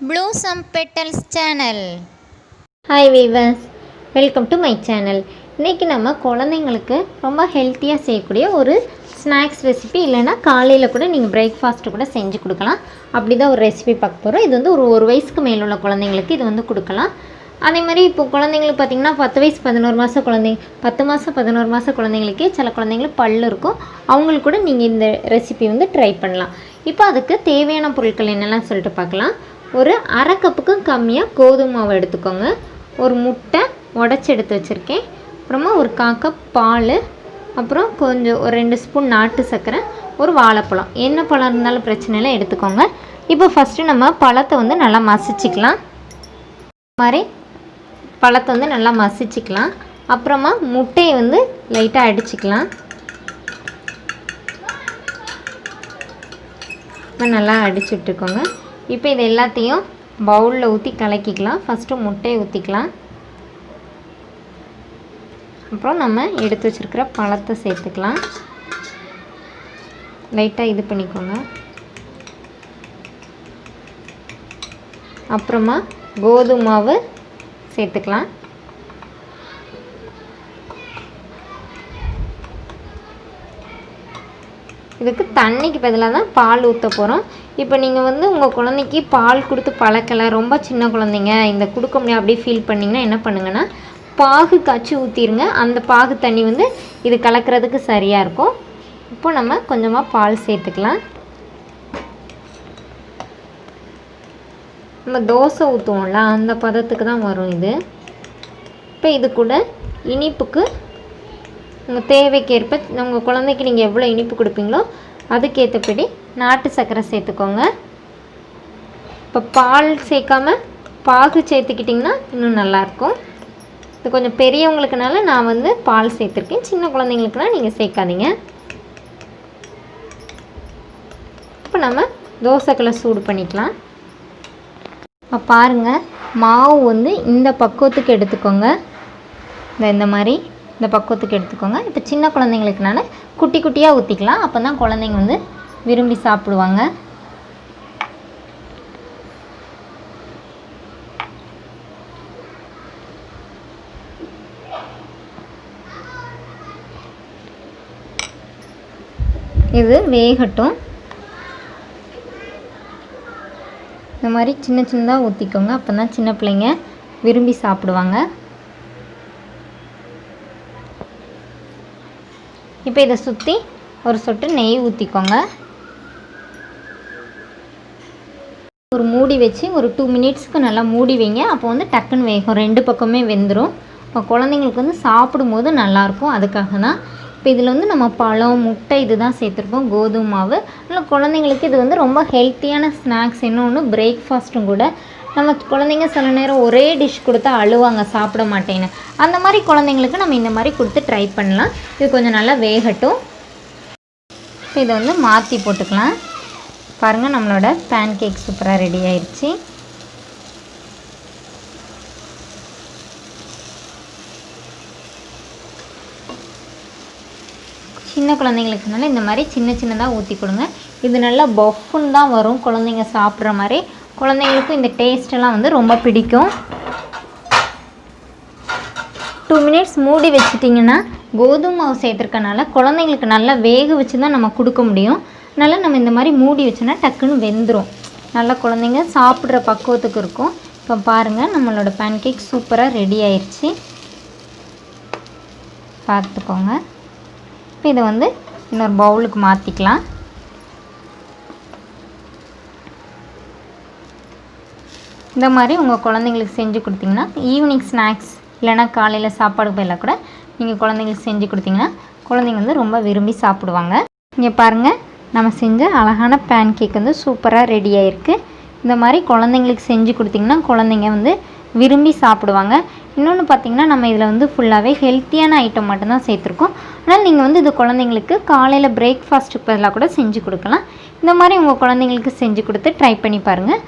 Blossom Petals channel. Hi viewers, welcome to my channel. இன்னைக்கு நம்ம குழந்தைங்களுக்கு ரொம்ப ஹெல்த்தியாக செய்யக்கூடிய ஒரு ஸ்நாக்ஸ் ரெசிபி இல்லைனா காலையில் கூட நீங்கள் பிரேக்ஃபாஸ்ட்டு கூட செஞ்சு கொடுக்கலாம். அப்படி தான் ஒரு ரெசிபி பார்க்க போகிறோம். இது வந்து ஒரு வயசுக்கு மேலே உள்ள குழந்தைங்களுக்கு இது வந்து கொடுக்கலாம். அதே மாதிரி இப்போ குழந்தைங்களுக்கு பார்த்திங்கன்னா 10 வயசு 11 மாதம் குழந்தைங்க 10 மாதம் 11 மாதம் குழந்தைங்களுக்கே சில குழந்தைங்களுக்கு பல் இருக்கும். அவங்களுக்கு கூட நீங்கள் இந்த ரெசிபி வந்து ட்ரை பண்ணலாம். இப்போ அதுக்கு தேவையான பொருட்கள் என்னெல்லாம் சொல்லிட்டு பார்க்கலாம். ஒரு அரை கப்புக்கும் கம்மியாக கோதுமை மாவு எடுத்துக்கோங்க. ஒரு முட்டை உடச்சி எடுத்து வச்சுருக்கேன். அப்புறமா ஒரு 1/4 கப் பால், அப்புறம் கொஞ்சம் ஒரு 2 ஸ்பூன் நாட்டு சர்க்கரை, ஒரு வாழைப்பழம், என்ன பழம் இருந்தாலும் பிரச்சனை இல்லை எடுத்துக்கோங்க. இப்போ ஃபஸ்ட்டு நம்ம பழத்தை வந்து நல்லா மசிச்சிக்கலாம். மாதிரி பழத்தை வந்து நல்லா மசிச்சிக்கலாம். அப்புறமா முட்டையை வந்து லைட்டாக அடிச்சுக்கலாம். இப்போ நல்லா அடிச்சு விட்டுக்கோங்க. இப்போ இது எல்லாத்தையும் பவுலில் ஊற்றி கலக்கிக்கலாம். ஃபஸ்ட்டு முட்டையை ஊற்றிக்கலாம். அப்புறம் நம்ம எடுத்து வச்சுருக்கிற பழத்தை சேர்த்துக்கலாம். லைட்டாக இது பண்ணிக்கோங்க. அப்புறமா கோதுமை மாவு சேர்த்துக்கலாம். இதுக்கு தண்ணிக்கு பதிலாக தான் பால் ஊற்ற போகிறோம். இப்போ நீங்கள் வந்து உங்கள் குழந்தைக்கு பால் கொடுத்து பழக்கலை, ரொம்ப சின்ன குழந்தைங்க இந்த கொடுக்க முடியாது அப்படி ஃபீல் பண்ணிங்கன்னா என்ன பண்ணுங்கன்னா, பாகு காய்ச்சி ஊற்றிடுங்க. அந்த பாகு தண்ணி வந்து இது கலக்கிறதுக்கு சரியாக இருக்கும். இப்போ நம்ம கொஞ்சமாக பால் சேர்த்துக்கலாம். நம்ம தோசை ஊற்றுவோம்ல அந்த பதத்துக்கு தான் வரும் இது. இப்போ இது கூட இனிப்புக்கு உங்கள் தேவைக்கேற்ப உங்கள் குழந்தைக்கு நீங்கள் எவ்வளோ இனிப்பு கொடுப்பீங்களோ அதுக்கேற்றபடி நாட்டு சர்க்கரை சேர்த்துக்கோங்க. இப்போ பால் சேர்க்காமல் பாகு சேர்த்துக்கிட்டிங்கன்னா இன்னும் நல்லாயிருக்கும். இது கொஞ்சம் பெரியவங்களுக்குனால நான் வந்து பால் சேர்த்துருக்கேன். சின்ன குழந்தைங்களுக்குனா நீங்கள் சேர்க்காதீங்க. இப்போ நம்ம தோசைக்கல்லை சூடு பண்ணிக்கலாம். இப்போ பாருங்கள், மாவு வந்து இந்த பக்குவத்துக்கு எடுத்துக்கோங்க. இந்த மாதிரி இந்த பக்குவத்துக்கு எடுத்துக்கோங்க. இப்போ சின்ன குழந்தைங்களுக்குனால குட்டி குட்டியாக ஊற்றிக்கலாம். அப்போ தான் குழந்தைங்க வந்து விரும்பி சாப்பிடுவாங்க. இது வேகட்டும். இந்த மாதிரி சின்ன சின்னதாக ஊற்றிக்கோங்க. அப்போ தான் சின்ன பிள்ளைங்க விரும்பி சாப்பிடுவாங்க. இப்போ இதை சுற்றி ஒரு சொட்டு நெய் ஊற்றிக்கோங்க. ஒரு மூடி வச்சு ஒரு 2 மினிட்ஸ்க்கு நல்லா மூடி வைங்க. அப்போ வந்து டக்குன்னு வேகும், 2 பக்கமே வெந்துடும். இப்போ குழந்தைங்களுக்கு வந்து சாப்பிடும்போது நல்லாயிருக்கும். அதுக்காக தான். இப்போ இதில் வந்து நம்ம பழம், முட்டை இது தான் சேர்த்துருக்கோம், கோதுமை மாவு. அதனால் குழந்தைங்களுக்கு இது வந்து ரொம்ப ஹெல்த்தியான ஸ்நாக்ஸ். இன்னொன்று பிரேக்ஃபாஸ்ட்டும் கூட. நம்ம குழந்தைங்க சில நேரம் ஒரே டிஷ் கொடுத்தா அழுவாங்க, சாப்பிட மாட்டேன்னு. அந்த மாதிரி குழந்தைங்களுக்கு நம்ம இந்த மாதிரி கொடுத்து ட்ரை பண்ணலாம். இது கொஞ்சம் நல்லா வேகட்டும். இதை வந்து மாற்றி போட்டுக்கலாம். பாருங்கள், நம்மளோட பேன் கேக் சூப்பராக ரெடி ஆயிடுச்சு. சின்ன குழந்தைங்களுக்குனால இந்த மாதிரி சின்ன சின்னதாக ஊற்றி கொடுங்க. இது நல்லா பஃப்னு தான் வரும். குழந்தைங்க சாப்பிட்ற மாதிரி குழந்தைங்களுக்கும் இந்த டேஸ்ட்டெல்லாம் வந்து ரொம்ப பிடிக்கும். 2 மினிட்ஸ் மூடி வச்சிட்டிங்கன்னா கோதுமை மாவு சேர்த்துருக்கனால குழந்தைங்களுக்கு நல்லா வேக வச்சு தான் நம்ம கொடுக்க முடியும். அதனால் நம்ம இந்த மாதிரி மூடி வச்சோன்னா டக்குன்னு வெந்துடும். நல்லா குழந்தைங்க சாப்பிட்ற பக்குவத்துக்கு இருக்கும். இப்போ பாருங்கள், நம்மளோட பேன் கேக் சூப்பராக ரெடி ஆயிடுச்சு. பார்த்துக்கோங்க. இப்போ இதை வந்து இன்னொரு பவுலுக்கு மாற்றிக்கலாம். இந்த மாதிரி உங்கள் குழந்தைங்களுக்கு செஞ்சு கொடுத்தீங்கன்னா ஈவினிங் ஸ்நாக்ஸ் இல்லைனா காலையில் சாப்பாடு பதிலாக கூட நீங்கள் குழந்தைங்களுக்கு செஞ்சு கொடுத்தீங்கன்னா குழந்தைங்க வந்து ரொம்ப விரும்பி சாப்பிடுவாங்க. இங்கே பாருங்கள், நம்ம செஞ்ச அழகான பேன் கேக் வந்து சூப்பராக ரெடி ஆகிருக்கு. இந்த மாதிரி குழந்தைங்களுக்கு செஞ்சு கொடுத்திங்கன்னா குழந்தைங்க வந்து விரும்பி சாப்பிடுவாங்க. இன்னொன்று பார்த்திங்கன்னா, நம்ம இதில் வந்து ஃபுல்லாகவே ஹெல்த்தியான ஐட்டம் மட்டும்தான் சேர்த்துருக்கோம். அதனால் நீங்கள் வந்து இது குழந்தைங்களுக்கு காலையில் பிரேக்ஃபாஸ்ட்டுக்கு பதிலாக கூட செஞ்சு கொடுக்கலாம். இந்த மாதிரி உங்கள் குழந்தைங்களுக்கு செஞ்சு கொடுத்து ட்ரை பண்ணி பாருங்கள்.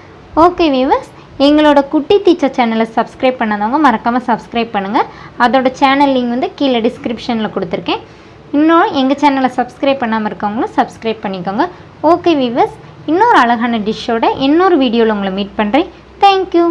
ஓகே வியூவர்ஸ், எங்களோட குட்டி டீச்சர் சேனலை சப்ஸ்கிரைப் பண்ணாதவங்க மறக்காமல் சப்ஸ்கிரைப் பண்ணுங்கள். அதோட சேனல் லிங்க் வந்து கீழே டிஸ்கிரிப்ஷனில் கொடுத்துருக்கேன். இன்னும் எங்கள் சேனலை சப்ஸ்கிரைப் பண்ணாமல் இருக்கவங்களும் சப்ஸ்கிரைப் பண்ணிக்கோங்க. ஓகே வியூவர்ஸ், இன்னொரு அழகான டிஷ்ஷோட இன்னொரு வீடியோவில் உங்களை மீட் பண்ணுறேன். தேங்க்யூ.